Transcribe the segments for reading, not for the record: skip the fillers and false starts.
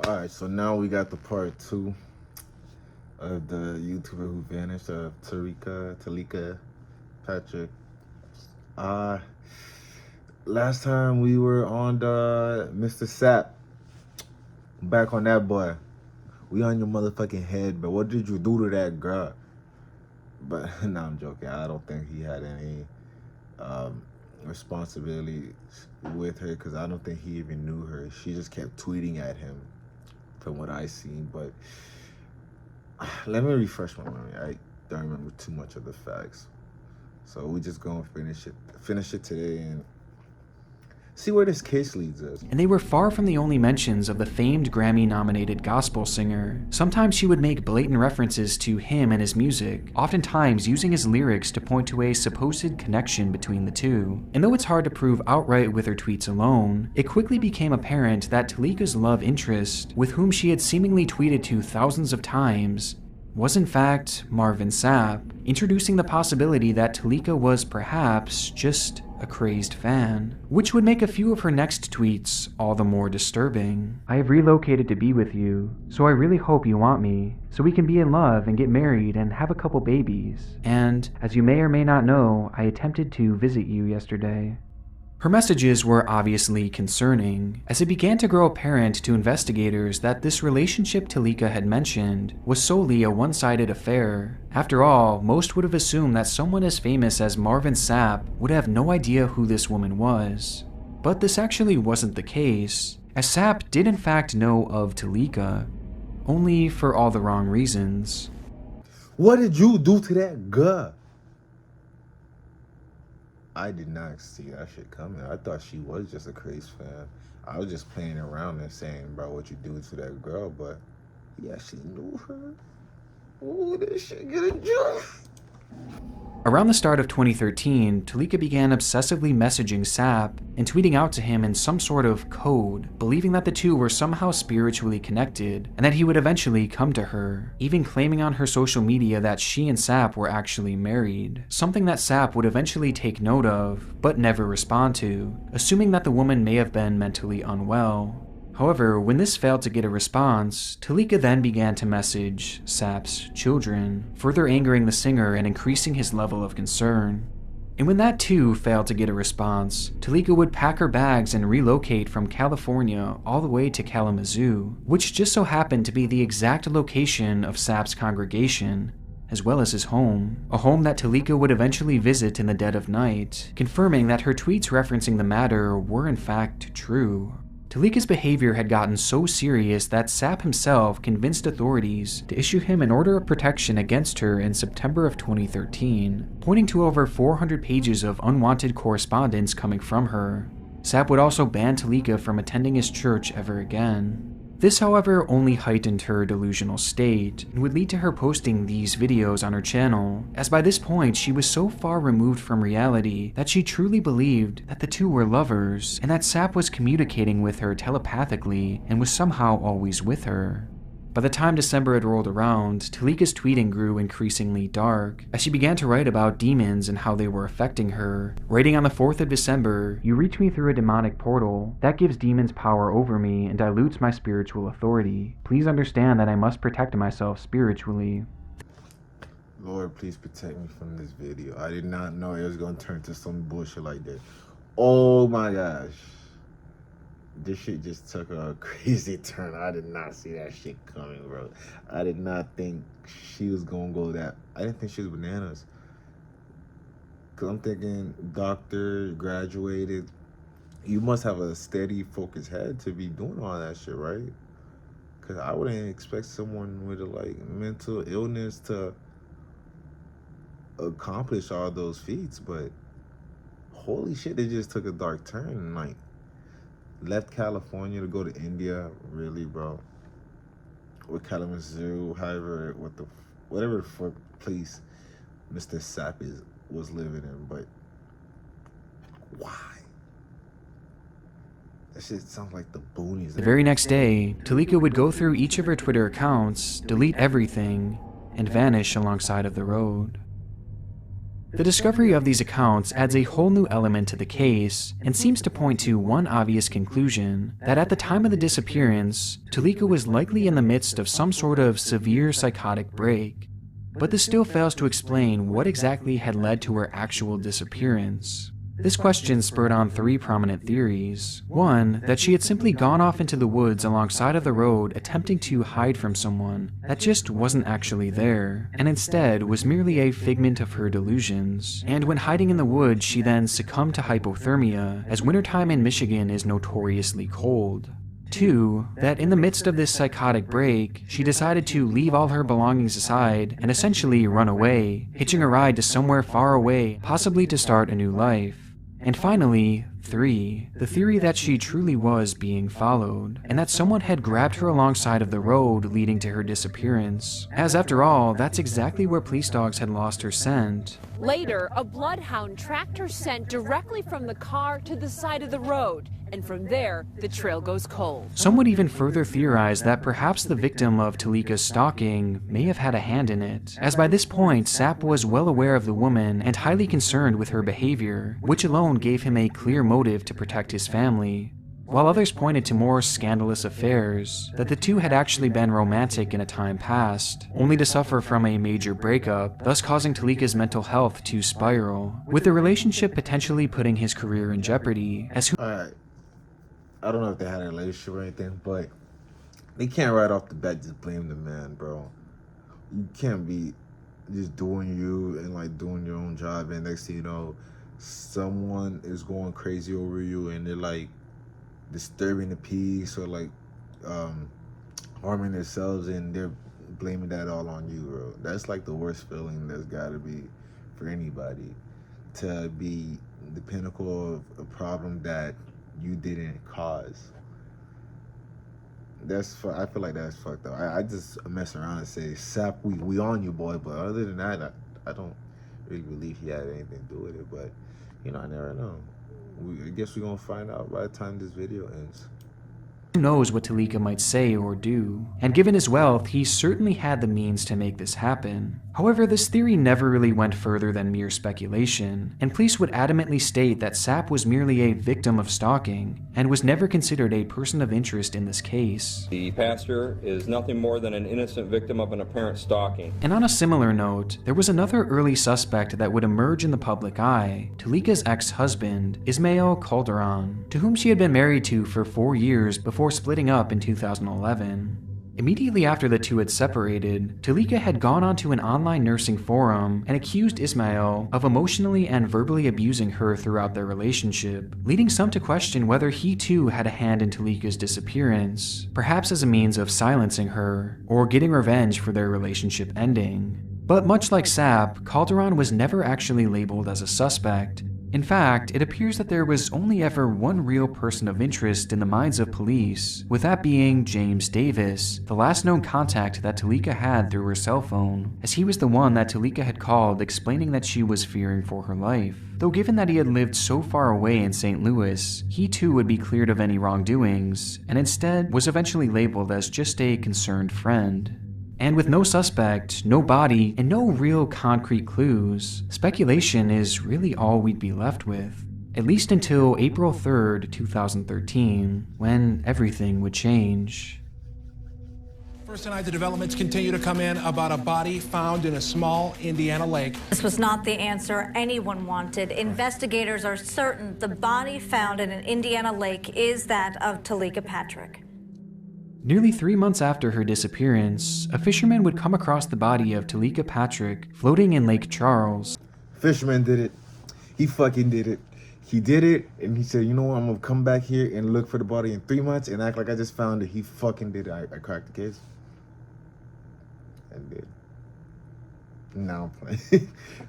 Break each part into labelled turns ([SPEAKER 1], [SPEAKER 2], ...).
[SPEAKER 1] Alright, so now we got the part two of the YouTuber who vanished, Talika Patrick. Uh Last time we were on the Mr. Sap. Back on that boy. We on your motherfucking head, but what did you do to that girl? But no, I'm joking. I don't think he had any responsibility with her because I don't think he even knew her. She just kept tweeting at him from what I seen, but let me refresh my memory. I don't remember too much of the facts. So we just gonna finish it today and see where this case leads us.
[SPEAKER 2] And they were far from the only mentions of the famed Grammy-nominated gospel singer. Sometimes she would make blatant references to him and his music, oftentimes using his lyrics to point to a supposed connection between the two. And though it's hard to prove outright with her tweets alone, it quickly became apparent that Talika's love interest, with whom she had seemingly tweeted to thousands of times, was in fact Marvin Sapp, introducing the possibility that Talika was perhaps just a crazed fan, which would make a few of her next tweets all the more disturbing. I have relocated to be with you, so I really hope you want me, so we can be in love and get married and have a couple babies. And, as you may or may not know, I attempted to visit you yesterday. Her messages were obviously concerning, as it began to grow apparent to investigators that this relationship Talika had mentioned was solely a one-sided affair. After all, most would have assumed that someone as famous as Marvin Sapp would have no idea who this woman was. But this actually wasn't the case, as Sapp did in fact know of Talika, only for all the wrong reasons.
[SPEAKER 1] What did you do to that girl? I did not see that shit coming. I thought she was just a crazy fan. I was just playing around and saying, bro, what you do to that girl, but he actually knew her. Ooh, this shit get a juice.
[SPEAKER 2] Around the start of 2013, Talika began obsessively messaging Sapp and tweeting out to him in some sort of code, believing that the two were somehow spiritually connected and that he would eventually come to her, even claiming on her social media that she and Sapp were actually married, something that Sapp would eventually take note of, but never respond to, assuming that the woman may have been mentally unwell. However, when this failed to get a response, Talika then began to message Sapp's children, further angering the singer and increasing his level of concern. And when that too failed to get a response, Talika would pack her bags and relocate from California all the way to Kalamazoo, which just so happened to be the exact location of Sapp's congregation, as well as his home, a home that Talika would eventually visit in the dead of night, confirming that her tweets referencing the matter were in fact true. Talika's behavior had gotten so serious that Sapp himself convinced authorities to issue him an order of protection against her in September of 2013, pointing to over 400 pages of unwanted correspondence coming from her. Sapp would also ban Talika from attending his church ever again. This, however, only heightened her delusional state and would lead to her posting these videos on her channel, as by this point she was so far removed from reality that she truly believed that the two were lovers and that Sapp was communicating with her telepathically and was somehow always with her. By the time December had rolled around, Talika's tweeting grew increasingly dark, as she began to write about demons and how they were affecting her, writing on the 4th of December, "You reach me through a demonic portal. That gives demons power over me and dilutes my spiritual authority. Please understand that I must protect myself spiritually."
[SPEAKER 1] Lord, please protect me from this video. I did not know it was gonna turn to some bullshit like that. Oh my gosh. This shit just took a crazy turn. I did not see that shit coming, bro. I did not think she was gonna go that. I didn't think she was bananas. Cause I'm thinking, doctor, graduated. You must have a steady, focused head to be doing all that shit, right? Cause I wouldn't expect someone with a mental illness to accomplish all those feats. But holy shit, they just took a dark turn. Left California to go to India, really, bro. Or Kalamazoo, whatever the fuck place Mr. Sapp was living in, but why? That shit sounds like the boonies.
[SPEAKER 2] The very next day, Talika would go through each of her Twitter accounts, delete everything, and vanish alongside of the road. The discovery of these accounts adds a whole new element to the case and seems to point to one obvious conclusion, that at the time of the disappearance, Talika was likely in the midst of some sort of severe psychotic break. But this still fails to explain what exactly had led to her actual disappearance. This question spurred on three prominent theories. One, that she had simply gone off into the woods alongside of the road attempting to hide from someone that just wasn't actually there, and instead was merely a figment of her delusions. And when hiding in the woods, she then succumbed to hypothermia, as wintertime in Michigan is notoriously cold. Two, that in the midst of this psychotic break, she decided to leave all her belongings aside and essentially run away, hitching a ride to somewhere far away, possibly to start a new life. And finally, 3, the theory that she truly was being followed, and that someone had grabbed her alongside of the road leading to her disappearance, as after all, that's exactly where police dogs had lost her scent.
[SPEAKER 3] Later, a bloodhound tracked her scent directly from the car to the side of the road, and from there, the trail goes cold.
[SPEAKER 2] Some would even further theorize that perhaps the victim of Talika's stalking may have had a hand in it, as by this point, Sapp was well aware of the woman and highly concerned with her behavior, which alone gave him a clear motive to protect his family. While others pointed to more scandalous affairs, that the two had actually been romantic in a time past, only to suffer from a major breakup, thus causing Talika's mental health to spiral, with the relationship potentially putting his career in jeopardy, as
[SPEAKER 1] Alright, I don't know if they had a relationship or anything, but they can't right off the bat just blame the man, bro. You can't be just doing you and like doing your own job, and next thing you know, someone is going crazy over you and they're like disturbing the peace or like harming themselves, and they're blaming that all on you, bro. That's like the worst feeling that's gotta be for anybody, to be the pinnacle of a problem that you didn't cause. I feel like that's fucked up. I just mess around and say, Sap, we on you, boy. But other than that, I don't really believe he had anything to do with it. But, you know, I never know. I guess we're going to find out by the time this video ends.
[SPEAKER 2] who knows what Talika might say or do, and given his wealth, he certainly had the means to make this happen. However, this theory never really went further than mere speculation, and police would adamantly state that Sapp was merely a victim of stalking, and was never considered a person of interest in this case.
[SPEAKER 4] The pastor is nothing more than an innocent victim of an apparent stalking.
[SPEAKER 2] And on a similar note, there was another early suspect that would emerge in the public eye, Talika's ex-husband, Ismail Calderon, to whom she had been married to for 4 years before splitting up in 2011. Immediately after the two had separated, Talika had gone onto an online nursing forum and accused Ismail of emotionally and verbally abusing her throughout their relationship, leading some to question whether he too had a hand in Talika's disappearance, perhaps as a means of silencing her, or getting revenge for their relationship ending. But much like Sapp, Calderon was never actually labeled as a suspect. In fact, it appears that there was only ever one real person of interest in the minds of police, with that being James Davis, the last known contact that Talika had through her cell phone, as he was the one that Talika had called explaining that she was fearing for her life. Though given that he had lived so far away in St. Louis, he too would be cleared of any wrongdoings, and instead was eventually labeled as just a concerned friend. And with no suspect, no body, and no real concrete clues, speculation is really all we'd be left with. At least until April 3rd, 2013, when everything would change.
[SPEAKER 5] First tonight, the developments continue to come in about a body found in a small Indiana lake.
[SPEAKER 6] This was not the answer anyone wanted. Investigators are certain the body found in an Indiana lake is that of Talika Patrick.
[SPEAKER 2] Nearly 3 months after her disappearance, a fisherman would come across the body of Talika Patrick floating in Lake Charles.
[SPEAKER 1] Fisherman did it. He fucking did it. He did it, and he said, you know what, I'm gonna come back here and look for the body in 3 months and act like I just found it. He fucking did it. I cracked the case. And did. Now I'm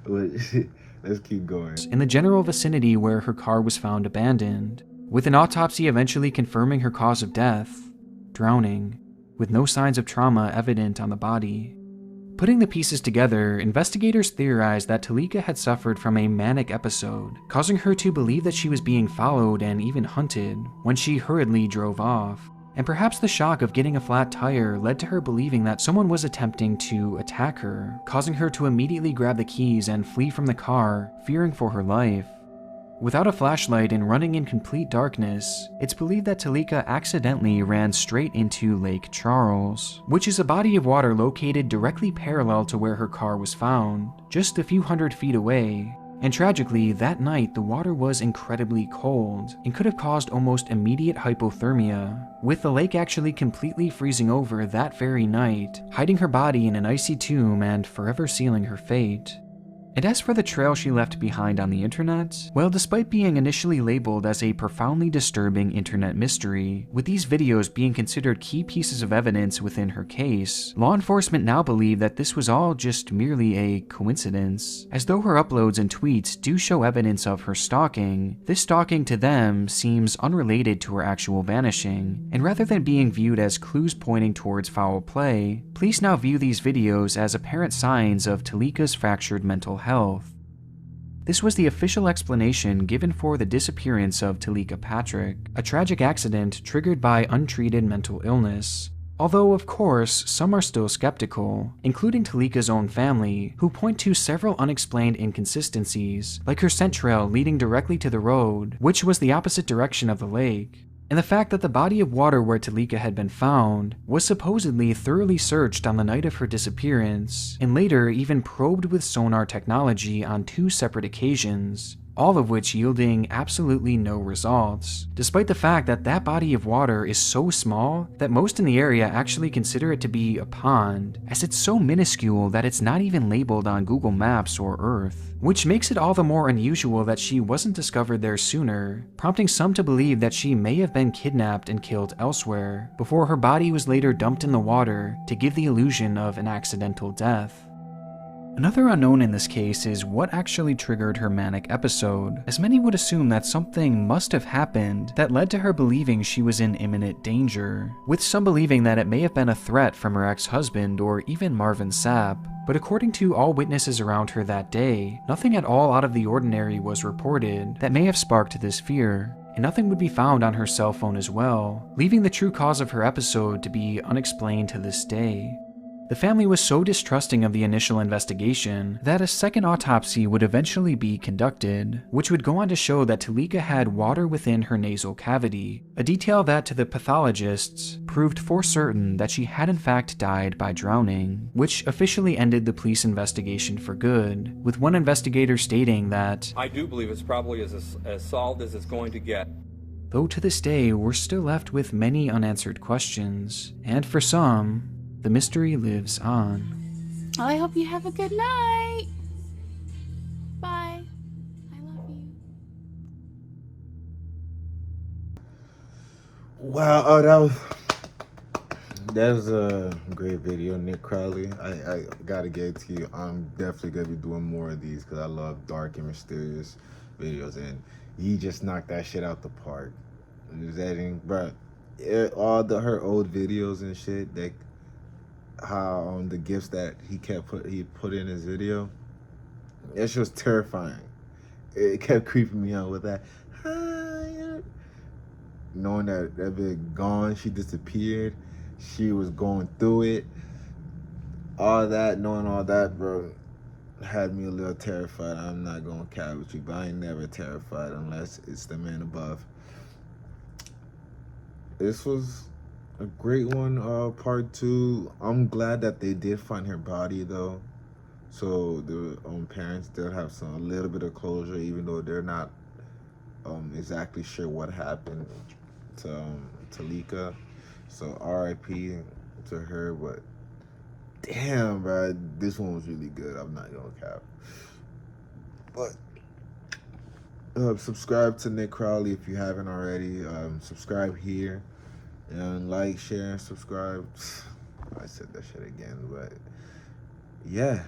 [SPEAKER 1] playing. Let's keep going.
[SPEAKER 2] In the general vicinity where her car was found abandoned, with an autopsy eventually confirming her cause of death, drowning, with no signs of trauma evident on the body. Putting the pieces together, investigators theorized that Talika had suffered from a manic episode, causing her to believe that she was being followed and even hunted when she hurriedly drove off. And perhaps the shock of getting a flat tire led to her believing that someone was attempting to attack her, causing her to immediately grab the keys and flee from the car, fearing for her life. Without a flashlight and running in complete darkness, it's believed that Talika accidentally ran straight into Lake Charles, which is a body of water located directly parallel to where her car was found, just a few hundred feet away. And tragically, that night the water was incredibly cold and could have caused almost immediate hypothermia, with the lake actually completely freezing over that very night, hiding her body in an icy tomb and forever sealing her fate. And as for the trail she left behind on the internet, well, despite being initially labeled as a profoundly disturbing internet mystery, with these videos being considered key pieces of evidence within her case, law enforcement now believe that this was all just merely a coincidence. As though her uploads and tweets do show evidence of her stalking, this stalking to them seems unrelated to her actual vanishing, and rather than being viewed as clues pointing towards foul play, police now view these videos as apparent signs of Talika's fractured mental health. This was the official explanation given for the disappearance of Talika Patrick, a tragic accident triggered by untreated mental illness. Although, of course, some are still skeptical, including Talika's own family, who point to several unexplained inconsistencies, like her scent trail leading directly to the road, which was the opposite direction of the lake. And the fact that the body of water where Talika had been found was supposedly thoroughly searched on the night of her disappearance, and later even probed with sonar technology on 2 separate occasions, all of which yielding absolutely no results, despite the fact that that body of water is so small that most in the area actually consider it to be a pond, as it's so minuscule that it's not even labeled on Google Maps or Earth, which makes it all the more unusual that she wasn't discovered there sooner, prompting some to believe that she may have been kidnapped and killed elsewhere, before her body was later dumped in the water to give the illusion of an accidental death. Another unknown in this case is what actually triggered her manic episode, as many would assume that something must have happened that led to her believing she was in imminent danger, with some believing that it may have been a threat from her ex-husband or even Marvin Sapp. But according to all witnesses around her that day, nothing at all out of the ordinary was reported that may have sparked this fear, and nothing would be found on her cell phone as well, leaving the true cause of her episode to be unexplained to this day. The family was so distrusting of the initial investigation that a second autopsy would eventually be conducted, which would go on to show that Talika had water within her nasal cavity, a detail that to the pathologists proved for certain that she had in fact died by drowning, which officially ended the police investigation for good, with one investigator stating that,
[SPEAKER 4] I do believe it's probably as solved as it's going to get.
[SPEAKER 2] Though to this day, we're still left with many unanswered questions, and for some, the mystery lives on.
[SPEAKER 7] Well, I hope you have a good night. Bye. I love you.
[SPEAKER 1] Wow, oh, that was a great video, Nick Crowley. I gotta get it to you. I'm definitely gonna be doing more of these because I love dark and mysterious videos, and he just knocked that shit out the park. But her old videos and shit, how the gifts that he put in his video, that shit was terrifying. It kept creeping me out with that. Knowing that bitch gone, she disappeared, she was going through it, knowing all that, bro, had me a little terrified. I'm not gonna cap with you, but I ain't never terrified unless it's the man above. This was a great one, part 2. I'm glad that they did find her body though, so the parents did have a little bit of closure, even though they're not exactly sure what happened to Talika. So R.I.P. to her, but damn, bro, this one was really good. I'm not gonna cap. But subscribe to Nick Crowley if you haven't already. Subscribe here. And like, share, and subscribe. I said that shit again, but yeah.